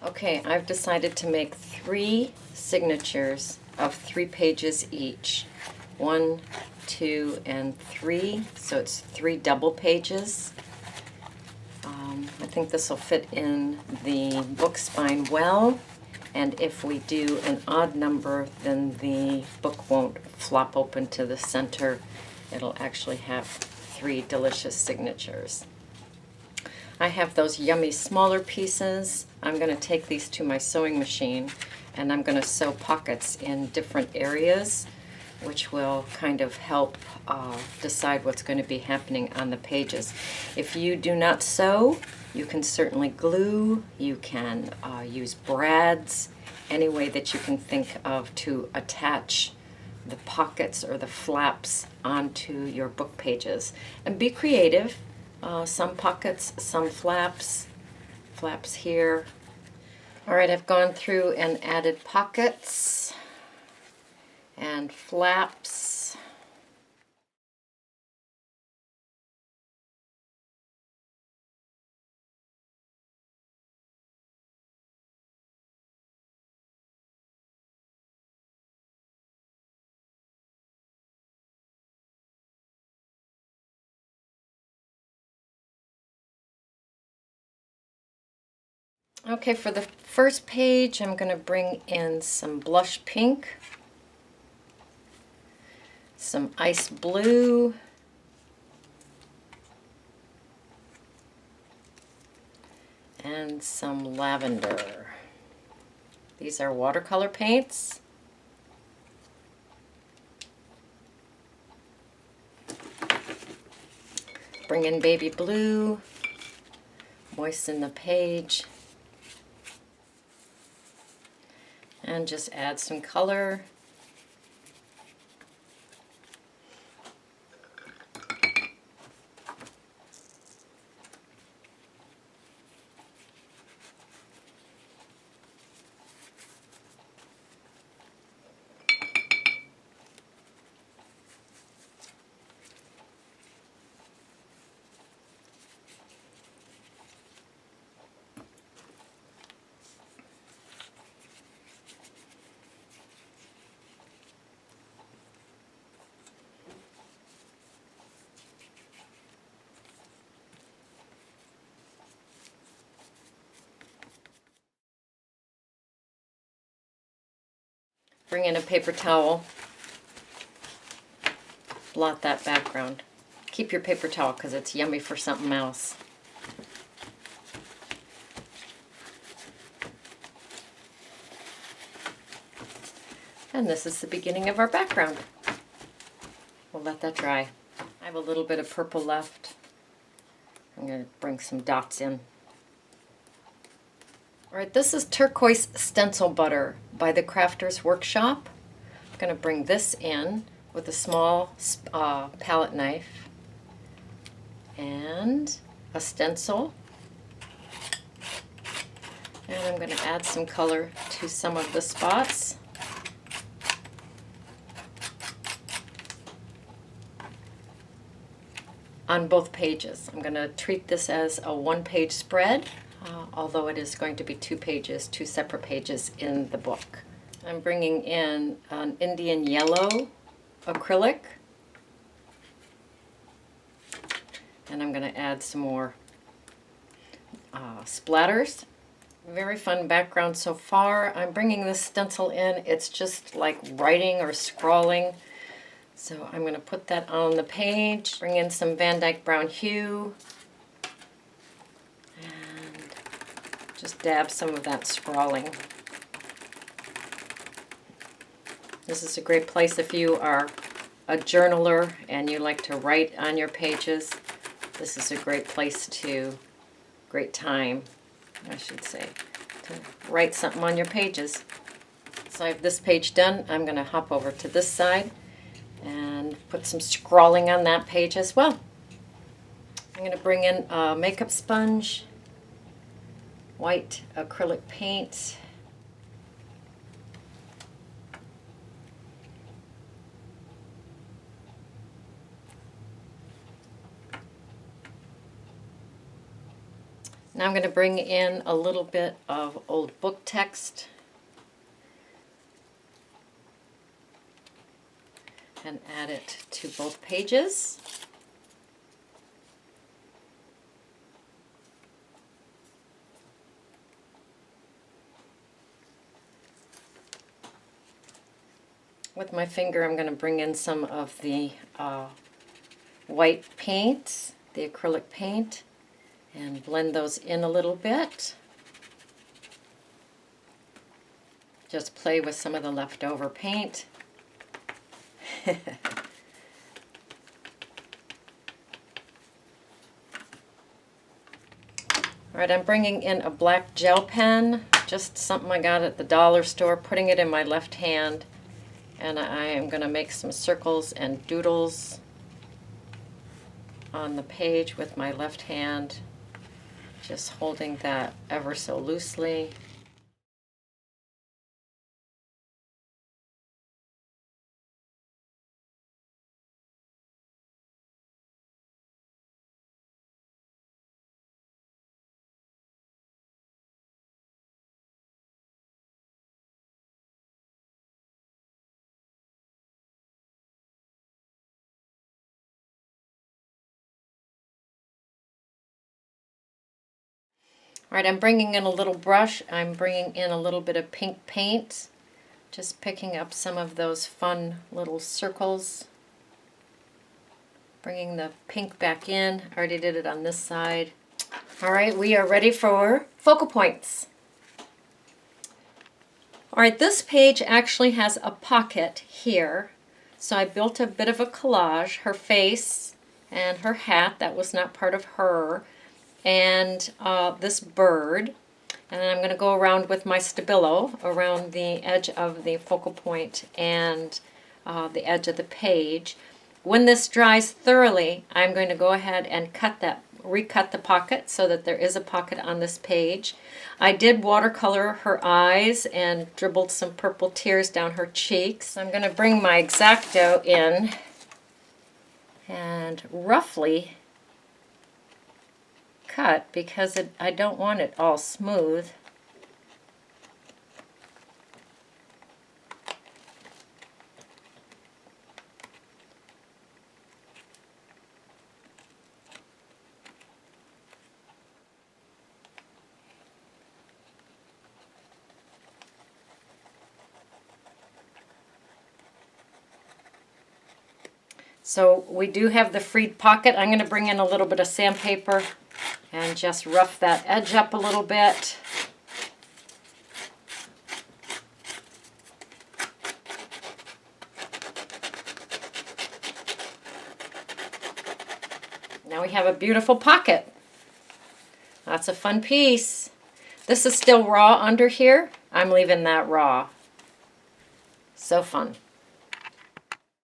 Okay, I've decided to make 3 signatures of 3 pages each. 1, 2, and 3, so it's 3 double pages. I think this will fit in the book spine well, and if we do an odd number, then the book won't flop open to the center. It'll actually have 3 delicious signatures. I have those yummy smaller pieces. I'm going to take these to my sewing machine and I'm going to sew pockets in different areas, which will kind of help decide what's going to be happening on the pages. If you do not sew, you can certainly glue, you can use brads, any way that you can think of to attach the pockets or the flaps onto your book pages. And be creative. Some pockets, some flaps, flaps here. All right, I've gone through and added pockets and flaps. Okay, for the first page, I'm going to bring in some blush pink, some ice blue, and some lavender. These are watercolor paints. Bring in baby blue, moisten the page, and just add some color. Bring in a paper towel, blot that background. Keep your paper towel because it's yummy for something else. And this is the beginning of our background. We'll let that dry. I have a little bit of purple left. I'm going to bring some dots in. Alright, this is turquoise stencil butter by the Crafters Workshop. I'm going to bring this in with a small palette knife and a stencil. And I'm going to add some color to some of the spots. On both pages. I'm going to treat this as a 1-page spread. Although it is going to be 2 pages, 2 separate pages in the book. I'm bringing in an Indian yellow acrylic, and I'm going to add some more splatters. Very fun background so far. I'm bringing this stencil in. It's just like writing or scrawling. So I'm going to put that on the page. Bring in some Van Dyke Brown Hue. Just dab some of that scrawling. This is a great place if you are a journaler and you like to write on your pages. This is a great place to, great time, I should say, to write something on your pages. So I have this page done. I'm going to hop over to this side and put some scrawling on that page as well. I'm going to bring in a makeup sponge, white acrylic paint, Now I'm going to bring in a little bit of old book text and add it to both pages. With my finger, I'm going to bring in some of the white paint, the acrylic paint, and blend those in a little bit. Just play with some of the leftover paint. All right, I'm bringing in a black gel pen, just something I got at the dollar store, putting it in my left hand, and I am going to make some circles and doodles on the page with my left hand, just holding that ever so loosely. All right, I'm bringing in a little brush. I'm bringing in a little bit of pink paint, just picking up some of those fun little circles. Bringing the pink back in. I already did it on this side. All right, we are ready for focal points. All right, this page actually has a pocket here. So I built a bit of a collage, her face and her hat, that was not part of her, and this bird. And then I'm going to go around with my Stabilo around the edge of the focal point and the edge of the page. When this dries thoroughly, I'm going to go ahead and recut the pocket so that there is a pocket on this page. I did watercolor her eyes and dribbled some purple tears down her cheeks. I'm going to bring my X-acto in and roughly cut because I don't want it all smooth. So we do have the freed pocket. I'm going to bring in a little bit of sandpaper and just rough that edge up a little bit. Now we have a beautiful pocket. That's a fun piece. This is still raw under here. I'm leaving that raw. So fun.